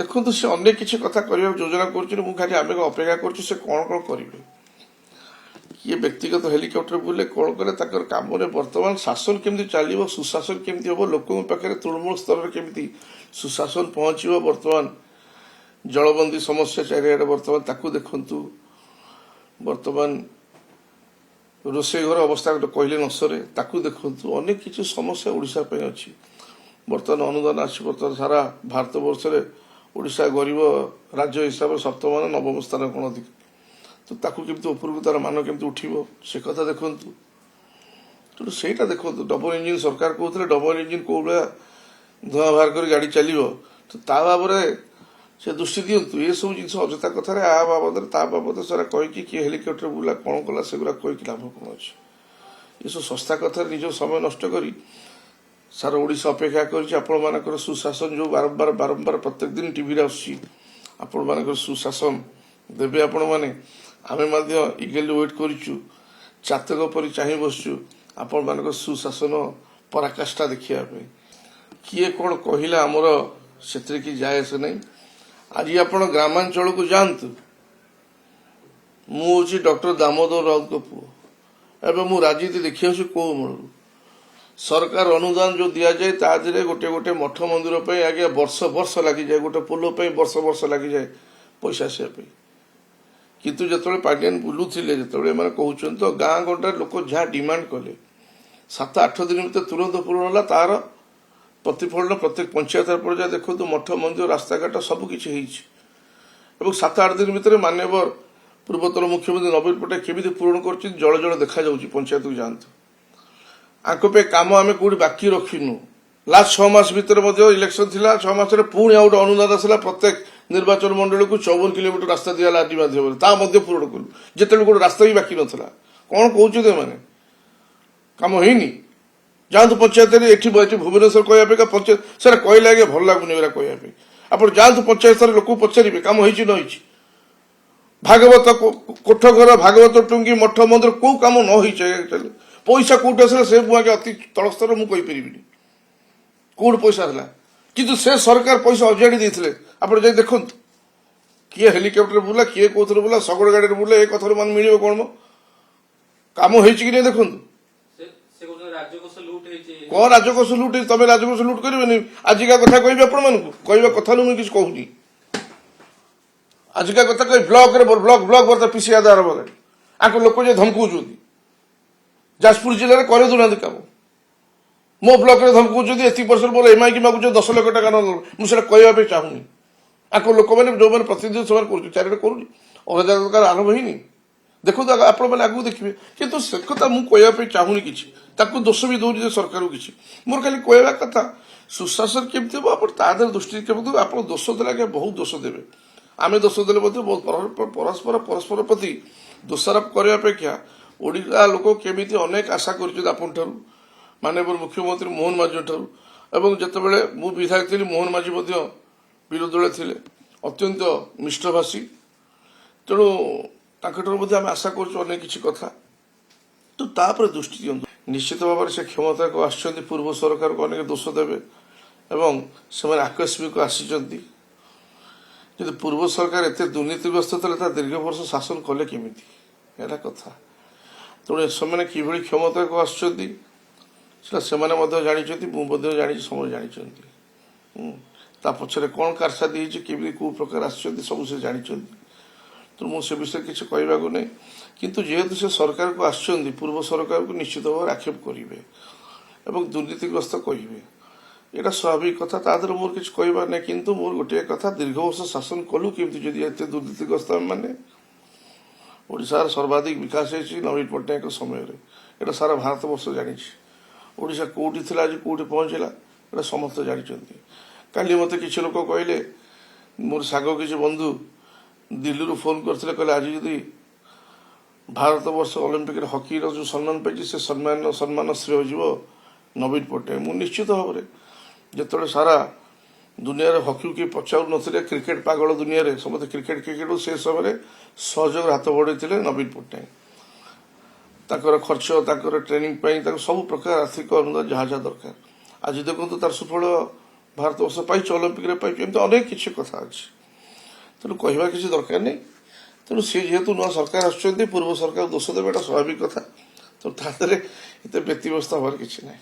ଦେଖନ୍ତୁ ସେ ଅନେକ କିଛି କଥା କରିବାକୁ ଯୋଜନା କରୁଛନ୍ତି। ମୁଁ ଖାଲି ଆମେ ଅପେକ୍ଷା କରୁଛୁ ସେ କ'ଣ କ'ଣ କରିବେ। କିଏ ବ୍ୟକ୍ତିଗତ ହେଲିକପ୍ଟର ବୁଲେ କ'ଣ କଲେ ତାଙ୍କର କାମରେ ବର୍ତ୍ତମାନ ଶାସନ କେମିତି ଚାଲିବ, ସୁଶାସନ କେମିତି ହେବ, ଲୋକଙ୍କ ପାଖରେ ତୃଣମୂଳ ସ୍ତରରେ କେମିତି ସୁଶାସନ ପହଞ୍ଚିବ। ବର୍ତ୍ତମାନ ଜଳବନ୍ଦୀ ସମସ୍ୟା ଚାରିଆଡ଼େ ବର୍ତ୍ତମାନ ତାକୁ ଦେଖନ୍ତୁ। ବର୍ତ୍ତମାନ ରୋଷେଇ ଘର ଅବସ୍ଥା କହିଲେ ନ ସରେ, ତାକୁ ଦେଖନ୍ତୁ। ଅନେକ କିଛି ସମସ୍ୟା ଓଡ଼ିଶା ପାଇଁ ଅଛି। ବର୍ତ୍ତମାନ ଅନୁଦାନ ଆସିଛି। ବର୍ତ୍ତମାନ ସାରା ଭାରତ ବର୍ଷରେ ଓଡ଼ିଶା ଗରିବ ରାଜ୍ୟ ହିସାବରେ ସପ୍ତମ ନା ନବମ ସ୍ଥାନ କ'ଣ ଅଧିକ, ତ ତାକୁ କେମିତି ଉପରକୁ ତାର ମାନ କେମିତି ଉଠିବ ସେ କଥା ଦେଖନ୍ତୁ। ତେଣୁ ସେଇଟା ଦେଖନ୍ତୁ। ଡବଲ ଇଞ୍ଜିନ ସରକାର କହୁଥିଲେ, ଡବଲ ଇଞ୍ଜିନ କୋଉ ଭଳିଆ ଧୂଆଁ ବାହାର କରି ଗାଡ଼ି ଚାଲିବ, ତ ତା ବାବରେ ସେ ଦୃଷ୍ଟି ଦିଅନ୍ତୁ। ଏସବୁ ଜିନିଷ ଅଯଥା କଥାରେ ଆ ବାବଦରେ ତା ବାବଦରେ ସାରା କହିକି କିଏ ହେଲିକପ୍ଟର ବୁଲା କ'ଣ କଲା ସେଗୁଡ଼ା କହିକି ଲାଭ କ'ଣ ଅଛି। ଏସବୁ ଶସ୍ତା କଥାରେ ନିଜ ସମୟ ନଷ୍ଟ କରି ସାରା ଓଡ଼ିଶା ଅପେକ୍ଷା କରିଛି ଆପଣମାନଙ୍କର ସୁଶାସନ ଯେଉଁ ବାରମ୍ବାର ପ୍ରତ୍ୟେକ ଦିନ ଟିଭିରେ ଆସୁଛି। ଆପଣମାନଙ୍କର ସୁଶାସନ ଦେବେ ଆପଣମାନେ। ଆମେ ମଧ୍ୟ ଇଗେଲି ୱେଟ୍ କରିଛୁ, ଚାତକ ପରି ଚାହିଁ ବସିଛୁ ଆପଣମାନଙ୍କର ସୁଶାସନ ପରାକାଷ୍ଠା ଦେଖିବା ପାଇଁ। କିଏ କ'ଣ କହିଲା ଆମର ସେଥିରେ କି ଯାଏ ଆସେ ନାହିଁ। ଆଜି ଆପଣ ଗ୍ରାମାଞ୍ଚଳକୁ ଯାଆନ୍ତୁ। ମୁଁ ହେଉଛି ଡକ୍ଟର ଦାମୋଦର ରାଉତଙ୍କ ପୁଅ। ଏବେ ମୁଁ ରାଜନୀତି ଦେଖି ଆସୁଛି କୋଉ ମୂଳରୁ। ସରକାର ଅନୁଦାନ ଯେଉଁ ଦିଆଯାଏ ତା ଦେହରେ ଗୋଟେ ଗୋଟେ ମଠ ମନ୍ଦିର ପାଇଁ ଆଜ୍ଞା ବର୍ଷ ଲାଗିଯାଏ, ଗୋଟେ ପୋଲ ପାଇଁ ବର୍ଷ ଲାଗିଯାଏ ପଇସା ଆସିବା ପାଇଁ। କିନ୍ତୁ ଯେତେବେଳେ ପାଣ୍ଡିଆନ ବୁଲୁଥିଲେ, ଯେତେବେଳେ ଏମାନେ କହୁଛନ୍ତି ତ ଗାଁ ଗଣ୍ଡାରେ ଲୋକ ଯାହା ଡିମାଣ୍ଡ କଲେ 7-8 ଦିନ ଭିତରେ ତୁରନ୍ତ ପୂରଣ ହେଲା। ତାର ପ୍ରତିଫଳନ ପ୍ରତ୍ୟେକ ପଞ୍ଚାୟତ ପର୍ଯ୍ୟାୟ ଦେଖନ୍ତୁ। ମଠ ମନ୍ଦିର ରାସ୍ତାଘାଟ ସବୁ କିଛି ହେଇଛି ଏବଂ 7-8 ଦିନ ଭିତରେ ମାନ୍ୟବର ପୂର୍ବତନ ମୁଖ୍ୟମନ୍ତ୍ରୀ ନବୀନ ପଟ୍ଟନାୟକ କେମିତି ପୂରଣ କରୁଛନ୍ତି ଜଳ ଦେଖାଯାଉଛି। ପଞ୍ଚାୟତକୁ ଯାଆନ୍ତୁ। ଆଙ୍କ ପାଇଁ କାମ ଆମେ କୋଉଠି ବାକି ରଖିନୁ। ଲାଷ୍ଟ 6 ମାସ ଭିତରେ ମଧ୍ୟ ଇଲେକ୍ସନ ଥିଲା। 6 ମାସରେ ପୁଣି ଆଉ ଗୋଟେ ଅନୁଦାନ ଆସିଲା। ପ୍ରତ୍ୟେକ ନିର୍ବାଚନ ମଣ୍ଡଳୀକୁ 54 କିଲୋମିଟର ରାସ୍ତା ଦିଆହେଲା ଆର୍ଡି ମାଧ୍ୟମରେ। ତା ମଧ୍ୟ ପୂରଣ କଲୁ, ଯେତେବେଳେ ଗୋଟେ ରାସ୍ତା ବି ବାକି ନଥିଲା। କ'ଣ କହୁଛନ୍ତି ଏମାନେ? କାମ ହେଇନି। ଯାଆନ୍ତୁ ପଞ୍ଚାୟତରେ। ଏଠି ଭୁବନେଶ୍ୱର କହିବା ଅପେକ୍ଷା ପଞ୍ଚାୟତ ସେଟା କହିଲେ ଆଜ୍ଞା ଭଲ ଲାଗୁନି ଏଗୁଡ଼ା କହିବା ପାଇଁ। ଆପଣ ଯାଆନ୍ତୁ ପଞ୍ଚାୟତ ସ୍ତରରେ ଲୋକଙ୍କୁ ପଚାରିବେ କାମ ହେଇଛି ନ ହେଇଛି। ଭାଗବତ କୋଠଘର, ଭାଗବତ ଟୁଙ୍ଗି, ମଠ ମନ୍ଦିର କୋଉ କାମ ନ ହେଇଛି ଆଜ୍ଞା। ପଇସା କୋଉଠି ଆସିଲା ସେ ମୁଁ ଆଜ୍ଞା ଅତି ତଳ ସ୍ତର ମୁଁ କହିପାରିବିନି କୋଉଠି ପଇସା ଆସିଲା। କିନ୍ତୁ ସେ ସରକାର ପଇସା ଅଜାଡ଼ି ଦେଇଥିଲେ। ଆପଣ ଯାଇ ଦେଖନ୍ତୁ। କିଏ ହେଲିକପ୍ଟର ବୁଲା, କିଏ କୋଉଥିରେ ବୁଲା, ଶଗଡ଼ ଗାଡ଼ିରେ ବୁଲା, ଏ କଥାରୁ ମାନେ ମିଳିବ କ'ଣ? କାମ ହେଇଛି କି ନାହିଁ ଦେଖନ୍ତୁ। କ'ଣ ରାଜକୋଷ ଲୁଟ୍ ହେଇଛି? ତମେ ରାଜକୋଷ ଲୁଟ୍ କରିବେନି। ଆଜିକା କଥା କହିବି ଆପଣମାନଙ୍କୁ, କହିବା କଥା ମୁଁ କିଛି କହୁନି। ଆଜିକା କଥା କହି ବ୍ଲକରେ ବ୍ଲକ ବର୍ତ୍ତା ପିସି ଆଧାର ବଗାଡ଼ି ଆଙ୍କ ଲୋକ ଯେ ଧମକଉଛନ୍ତି। ଯାଜପୁର ଜିଲ୍ଲାରେ କରି ଦେଉନାହାନ୍ତି କାମ। ମୋ ବ୍ଲକରେ ଧମକଉଛନ୍ତି ଏତିକି% ମୋର ଏମ୍ଆଇକି ମାଗୁଛ 10 ଲକ୍ଷ ଟଙ୍କା ନ। ମୁଁ ସେଟା କହିବା ପାଇଁ ଚାହୁଁନି। ଆଙ୍କ ଲୋକମାନେ ଯେଉଁମାନେ ପ୍ରତିନିଧି ସେମାନେ କରୁଛନ୍ତି, ଚାରିଆଡ଼େ କରୁନି। ଅଲଗା ଦରକାର ଆରମ୍ଭ ହେଇନି। ଦେଖନ୍ତୁ ଆପଣମାନେ ଆଗକୁ ଦେଖିବେ। କିନ୍ତୁ ସେ କଥା ମୁଁ କହିବା ପାଇଁ ଚାହୁଁନି କିଛି। ତାକୁ ଦୋଷ ବି ଦଉନି ଯେ ସରକାରକୁ କିଛି। ମୋର ଖାଲି କହିବା କଥା ସୁଶାସନ କେମିତି ହେବ ଆପଣ ତା ଦେହରେ ଦୃଷ୍ଟି କେମିତି। ଆପଣ ଦୋଷ ଦେଲେ ଆଜ୍ଞା ବହୁତ ଦୋଷ ଦେବେ। ଆମେ ଦୋଷ ଦେଲେ ମଧ୍ୟ ପରସ୍ପର ପ୍ରତି ଦୋଷାରୋପ କରିବା ଅପେକ୍ଷା ଓଡ଼ିଶା ଲୋକ କେମିତି ଅନେକ ଆଶା କରିଛନ୍ତି ଆପଣଠାରୁ, ମାନ୍ୟବର ମୁଖ୍ୟମନ୍ତ୍ରୀ ମୋହନ ମାଝୀଙ୍କ ଠାରୁ। ଏବଂ ଯେତେବେଳେ ମୁଁ ବିଧାୟକ ଥିଲି ମୋହନ ମାଝୀ ମଧ୍ୟ ବିରୋଧୀ ଦଳରେ ଥିଲେ, ଅତ୍ୟନ୍ତ ମିଷ୍ଟଭାଷୀ। ତେଣୁ ତାଙ୍କଠାରୁ ମଧ୍ୟ ଆମେ ଆଶା କରୁଛୁ ଅନେକ କିଛି କଥା। ତ ତାପରେ ଦୃଷ୍ଟି ଦିଅନ୍ତୁ। ନିଶ୍ଚିତ ଭାବରେ ସେ କ୍ଷମତାକୁ ଆସିଛନ୍ତି, ପୂର୍ବ ସରକାରକୁ ଅନେକ ଦୋଷ ଦେବେ ଏବଂ ସେମାନେ ଆକସ୍ମିକ ଆସିଛନ୍ତି। କିନ୍ତୁ ପୂର୍ବ ସରକାର ଏତେ ଦୁର୍ନୀତିଗ୍ରସ୍ତ ଥିଲେ ତା ଦୀର୍ଘ ବର୍ଷ ଶାସନ କଲେ କେମିତି, ଏଇଟା କଥା। ତେଣୁ ସେମାନେ କିଭଳି କ୍ଷମତାକୁ ଆସୁଛନ୍ତି ସେଟା ସେମାନେ ମଧ୍ୟ ଜାଣିଛନ୍ତି, ମୁଁ ମଧ୍ୟ ଜାଣିଛି, ସମସ୍ତେ ଜାଣିଛନ୍ତି। ତା ପଛରେ କ'ଣ କାରସାଦି ହେଇଛି, କେମିତି କୋଉ ପ୍ରକାର ଆସିଛନ୍ତି ସବୁ ସେ ଜାଣିଛନ୍ତି। ତେଣୁ ମୁଁ ସେ ବିଷୟରେ କିଛି କହିବାକୁ ନାହିଁ। କିନ୍ତୁ ଯେହେତୁ ସେ ସରକାରକୁ ଆସିଛନ୍ତି, ପୂର୍ବ ସରକାରକୁ ନିଶ୍ଚିତ ଭାବରେ ଆକ୍ଷେପ କରିବେ ଏବଂ ଦୁର୍ନୀତିଗ୍ରସ୍ତ କହିବେ। ଏଇଟା ସ୍ୱାଭାବିକ କଥା, ତା ଦେହରେ ମୋର କିଛି କହିବାର ନାହିଁ। କିନ୍ତୁ ମୋର ଗୋଟିଏ କଥା, ଦୀର୍ଘ ବର୍ଷ ଶାସନ କଲୁ କେମିତି ଯଦି ଏତେ ଦୁର୍ନୀତିଗ୍ରସ୍ତ ମାନେ। ଓଡ଼ିଶାର ସର୍ବାଧିକ ବିକାଶ ହେଇଛି ନବୀନ ପଟ୍ଟନାୟକଙ୍କ ସମୟରେ। ଏଇଟା ସାରା ଭାରତ ବର୍ଷ ଜାଣିଛି। ଓଡ଼ିଶା କୋଉଠି ଥିଲା ଆଜି କୋଉଠି ପହଞ୍ଚିଲା ଏଇଟା ସମସ୍ତେ ଜାଣିଛନ୍ତି। କାଲି ମୋତେ କିଛି ଲୋକ କହିଲେ, ମୋର ସାଙ୍ଗ କିଛି ବନ୍ଧୁ ଦିଲ୍ଲୀରୁ ଫୋନ୍ କରିଥିଲେ, କହିଲେ ଆଜି ଯଦି ଭାରତ ବର୍ଷ ଅଲିମ୍ପିକରେ ହକିର ଯେଉଁ ସମ୍ମାନ ପାଇଛି ସେ ସମ୍ମାନ ଶ୍ରେୟ ଯିବ ନବୀନ ପଟ୍ଟନାୟକ। ମୁଁ ନିଶ୍ଚିତ ଭାବରେ ଯେତେବେଳେ ସାରା ଦୁନିଆରେ ହକିକୁ କିଏ ପଚାରୁନଥିଲେ, କ୍ରିକେଟ ପାଗଳ ଦୁନିଆରେ ସମସ୍ତେ କ୍ରିକେଟ ସେ ସମୟରେ ସହଯୋଗର ହାତ ବଢ଼େଇଥିଲେ ନବୀନ ପଟ୍ଟନାୟକ। ତାଙ୍କର ଖର୍ଚ୍ଚ, ତାଙ୍କର ଟ୍ରେନିଂ ପାଇଁ ତାଙ୍କୁ ସବୁ ପ୍ରକାର ଆର୍ଥିକ ଅନୁଦାନ ଯାହା ଯାହା ଦରକାର। ଆଜି ଦେଖନ୍ତୁ ତାର ସୁଫଳ ଭାରତବର୍ଷ ପାଇଛୁ, ଅଲିମ୍ପିକରେ ପାଇଛୁ, ଏମିତି ଅନେକ କିଛି କଥା ଅଛି। ତେଣୁ କହିବା କିଛି ଦରକାର ନାହିଁ। ତେଣୁ ସେ ଯେହେତୁ ନୂଆ ସରକାର ଆସୁଛନ୍ତି, ପୂର୍ବ ସରକାର ଦୋଷ ଦେବେ, ଏଟା ସ୍ୱାଭାବିକ କଥା। ତେଣୁ ତା ଦେହରେ ଏତେ ବ୍ୟତିବ୍ୟସ୍ତ ହବାର କିଛି ନାହିଁ।